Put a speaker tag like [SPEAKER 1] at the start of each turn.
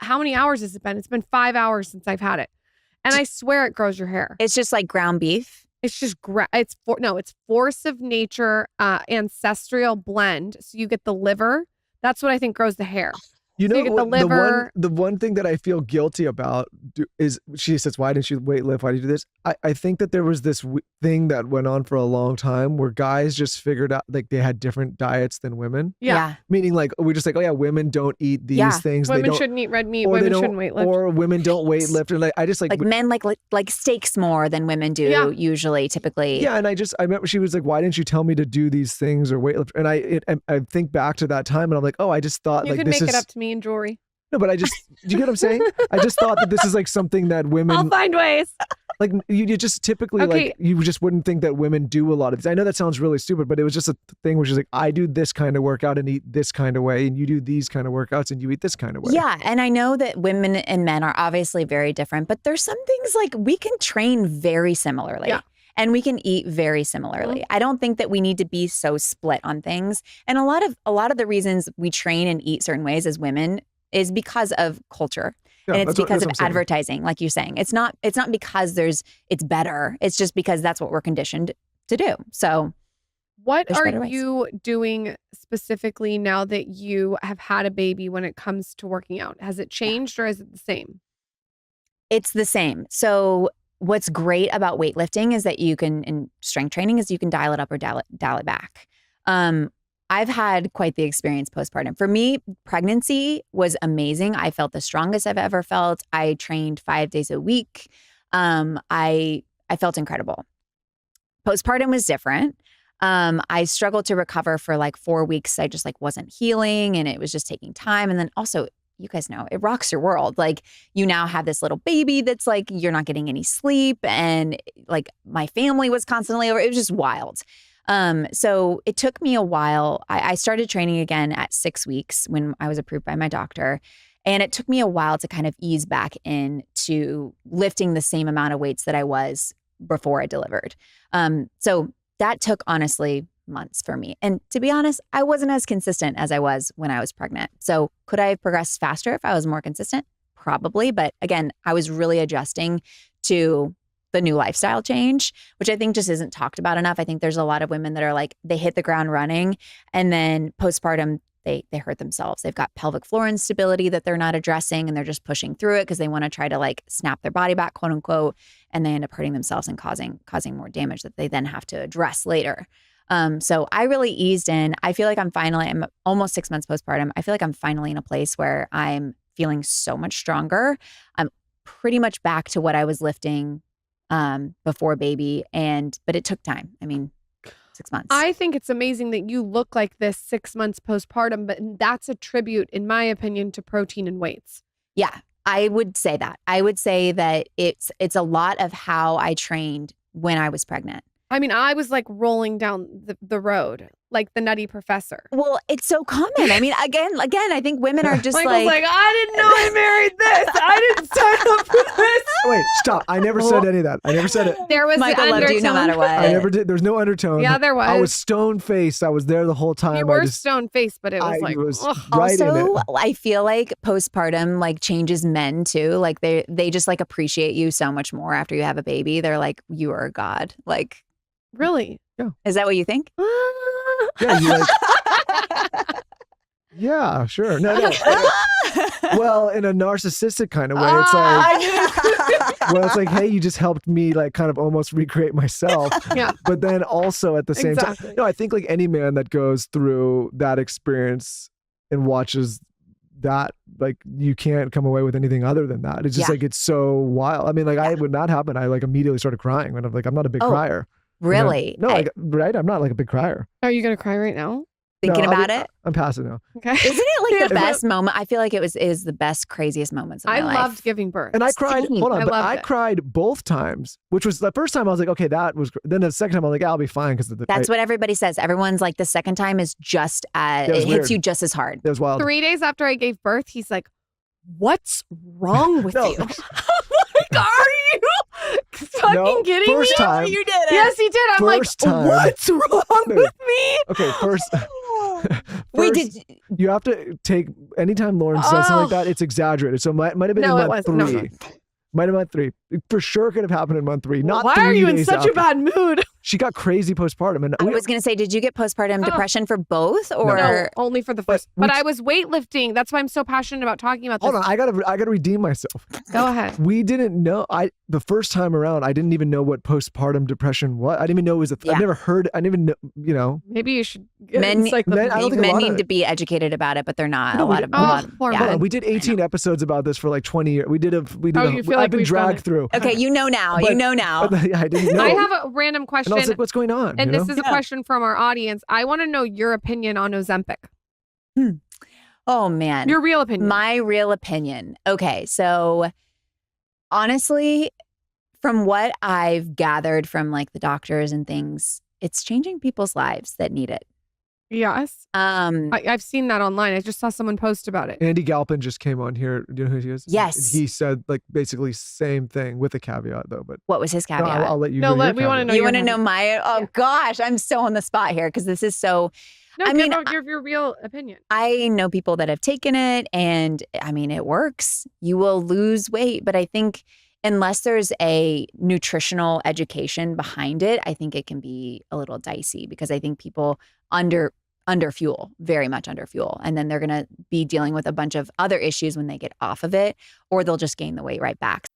[SPEAKER 1] how many hours has it been? It's been 5 hours since I've had it. And I swear it grows your hair.
[SPEAKER 2] It's just like ground beef.
[SPEAKER 1] It's just, it's force of nature, ancestral blend. So you get the liver. That's what I think grows the hair.
[SPEAKER 3] You
[SPEAKER 1] so
[SPEAKER 3] know,
[SPEAKER 1] you get the liver.
[SPEAKER 3] The one thing that I feel guilty about is she says, why didn't you weightlift? Why did you do this? I think that there was this thing that went on for a long time where guys just figured out like they had different diets than women.
[SPEAKER 2] Yeah.
[SPEAKER 3] Meaning like, we're just like, oh yeah, women don't eat these things.
[SPEAKER 1] Women shouldn't eat red meat. Women shouldn't weightlift.
[SPEAKER 3] Or women don't weightlift. And like, I just like
[SPEAKER 2] men like steaks more than women do usually, typically.
[SPEAKER 3] Yeah. And I remember she was like, why didn't you tell me to do these things or weightlift? And I think back to that time and I'm like, oh, I just thought
[SPEAKER 1] you
[SPEAKER 3] like
[SPEAKER 1] can make it up to me in jewelry.
[SPEAKER 3] No, but do you get what I'm saying? I just thought that this is like something that women.
[SPEAKER 1] I'll find ways.
[SPEAKER 3] Like you just typically like you just wouldn't think that women do a lot of this. I know that sounds really stupid, but it was just a thing where she's like, I do this kind of workout and eat this kind of way, and you do these kind of workouts and you eat this kind of way.
[SPEAKER 2] Yeah, and I know that women and men are obviously very different, but there's some things like we can train very similarly. Yeah. And we can eat very similarly. Mm-hmm. I don't think that we need to be so split on things. And a lot of the reasons we train and eat certain ways as women is because of culture. Yeah, and it's because of advertising, like you're saying. It's not because it's better. It's just because that's what we're conditioned to do. So
[SPEAKER 1] what are you doing specifically now that you have had a baby when it comes to working out? Has it changed or is it the same?
[SPEAKER 2] It's the same. So what's great about weightlifting is that you can, and strength training is you can dial it up or dial it back. I've had quite the experience postpartum. For me, pregnancy was amazing. I felt the strongest I've ever felt. I trained 5 days a week. I felt incredible. Postpartum was different. I struggled to recover for like 4 weeks. I just like wasn't healing and it was just taking time. And then also, you guys know, it rocks your world. Like you now have this little baby that's like, you're not getting any sleep. And like my family was constantly over. It was just wild. So it took me a while. I started training again at 6 weeks when I was approved by my doctor. And it took me a while to kind of ease back into lifting the same amount of weights that I was before I delivered. So that took honestly months for me. And to be honest, I wasn't as consistent as I was when I was pregnant. So could I have progressed faster if I was more consistent? Probably. But again, I was really adjusting to the new lifestyle change, which I think just isn't talked about enough. I think there's a lot of women that are like, they hit the ground running and then postpartum, they hurt themselves. They've got pelvic floor instability that they're not addressing and they're just pushing through it because they want to try to like snap their body back, quote unquote, and they end up hurting themselves and causing more damage that they then have to address later. So I really eased in. I feel like I'm almost 6 months postpartum. I feel like I'm finally in a place where I'm feeling so much stronger. I'm pretty much back to what I was lifting before baby. But it took time. I mean, 6 months.
[SPEAKER 1] I think it's amazing that you look like this 6 months postpartum, but that's a tribute, in my opinion, to protein and weights.
[SPEAKER 2] Yeah, I would say that. I would say that it's a lot of how I trained when I was pregnant.
[SPEAKER 1] I mean, I was like rolling down the road, like the Nutty Professor.
[SPEAKER 2] Well, it's so common. I mean, again, I think women are just
[SPEAKER 1] Michael's like, I didn't know I married this. I didn't sign up for this.
[SPEAKER 3] Wait, stop. I never said any of that. I never said it.
[SPEAKER 1] There was
[SPEAKER 2] Michael
[SPEAKER 1] the undertone.
[SPEAKER 2] Loved you no matter what.
[SPEAKER 3] I never did. There was no undertone.
[SPEAKER 1] Yeah, there was.
[SPEAKER 3] I was stone-faced. I was there the whole time.
[SPEAKER 1] You were stone-faced, but it was like,
[SPEAKER 3] right
[SPEAKER 2] also,
[SPEAKER 3] in it.
[SPEAKER 2] I feel like postpartum like changes men too. Like they just like appreciate you so much more after you have a baby. They're like, you are a god. Like,
[SPEAKER 1] really?
[SPEAKER 3] Yeah.
[SPEAKER 2] Is that what you think?
[SPEAKER 3] Yeah, you like, yeah, sure. No. Well, in a narcissistic kind of way, it's like, well, it's like, hey, you just helped me like kind of almost recreate myself.
[SPEAKER 1] Yeah.
[SPEAKER 3] But then also at the same time, no, I think like any man that goes through that experience and watches that, like you can't come away with anything other than that. It's just like, it's so wild. I mean, like I would not happen. I like immediately started crying when I'm not a big crier.
[SPEAKER 2] Really?
[SPEAKER 3] No, right? I'm not like a big crier.
[SPEAKER 1] Are you going to cry right now?
[SPEAKER 2] Thinking about it?
[SPEAKER 3] I'm passing now.
[SPEAKER 1] Okay.
[SPEAKER 2] Isn't it like the best moment? I feel like is the best, craziest moments of my life.
[SPEAKER 1] I loved giving birth.
[SPEAKER 3] And I cried, hold on, but I
[SPEAKER 1] it.
[SPEAKER 3] cried both times, which was the first time I was like, okay, that was, then the second time I was like, I'll be fine.
[SPEAKER 2] That's what everybody says. Everyone's like, the second time is just it hits you just as hard.
[SPEAKER 3] It was wild.
[SPEAKER 1] 3 days after I gave birth, he's like, what's wrong with you? I'm like, are you fucking kidding me?
[SPEAKER 3] Time,
[SPEAKER 2] you did it.
[SPEAKER 1] Yes, he did. I'm like,
[SPEAKER 3] time,
[SPEAKER 1] what's wrong with me?
[SPEAKER 3] Okay, You have to take, anytime Lauren says something like that, it's exaggerated. So it might have been in month 3.
[SPEAKER 1] No.
[SPEAKER 3] Might have month 3. It for sure could have happened in month 3. Not
[SPEAKER 1] why
[SPEAKER 3] 3
[SPEAKER 1] are you in
[SPEAKER 3] days
[SPEAKER 1] such
[SPEAKER 3] after.
[SPEAKER 1] a bad mood?
[SPEAKER 3] She got crazy postpartum. And
[SPEAKER 2] I was going to say, did you get postpartum depression for both, or
[SPEAKER 1] no, only for the first? But I was weightlifting. That's why I'm so passionate about talking about this.
[SPEAKER 3] Hold on, I gotta redeem myself.
[SPEAKER 1] Go ahead.
[SPEAKER 3] We didn't know. The first time around, I didn't even know what postpartum depression was. I didn't even know it was a thing. I've never heard. I didn't even know.
[SPEAKER 1] Maybe you should.
[SPEAKER 2] Men need to be educated about it, but they're not.
[SPEAKER 3] No,
[SPEAKER 2] Hold
[SPEAKER 3] on, we did 18 episodes about this for like 20 years. I've been dragged through.
[SPEAKER 2] Okay, you know now.
[SPEAKER 3] But,
[SPEAKER 2] you know now.
[SPEAKER 3] I didn't know.
[SPEAKER 1] I have a random question.
[SPEAKER 3] And I was like, what's going on?
[SPEAKER 1] And this is a question from our audience. I want to know your opinion on Ozempic.
[SPEAKER 2] Oh, man.
[SPEAKER 1] Your real opinion.
[SPEAKER 2] My real opinion. Okay, so honestly, from what I've gathered from like the doctors and things, it's changing people's lives that need it.
[SPEAKER 1] Yes. I've seen that online. I just saw someone post about it.
[SPEAKER 3] Andy Galpin just came on here. Do you know who he is?
[SPEAKER 2] Yes.
[SPEAKER 3] And he said like basically same thing with a caveat though. But
[SPEAKER 2] what was his caveat?
[SPEAKER 3] No, I'll let you.
[SPEAKER 1] No, we want to know.
[SPEAKER 2] You want to know my? Oh gosh, I'm so on the spot here because this is so.
[SPEAKER 1] No, I mean, your real opinion.
[SPEAKER 2] I know people that have taken it, and I mean, it works. You will lose weight, but I think unless there's a nutritional education behind it, I think it can be a little dicey because I think people very much under fuel. And then they're going to be dealing with a bunch of other issues when they get off of it, or they'll just gain the weight right back.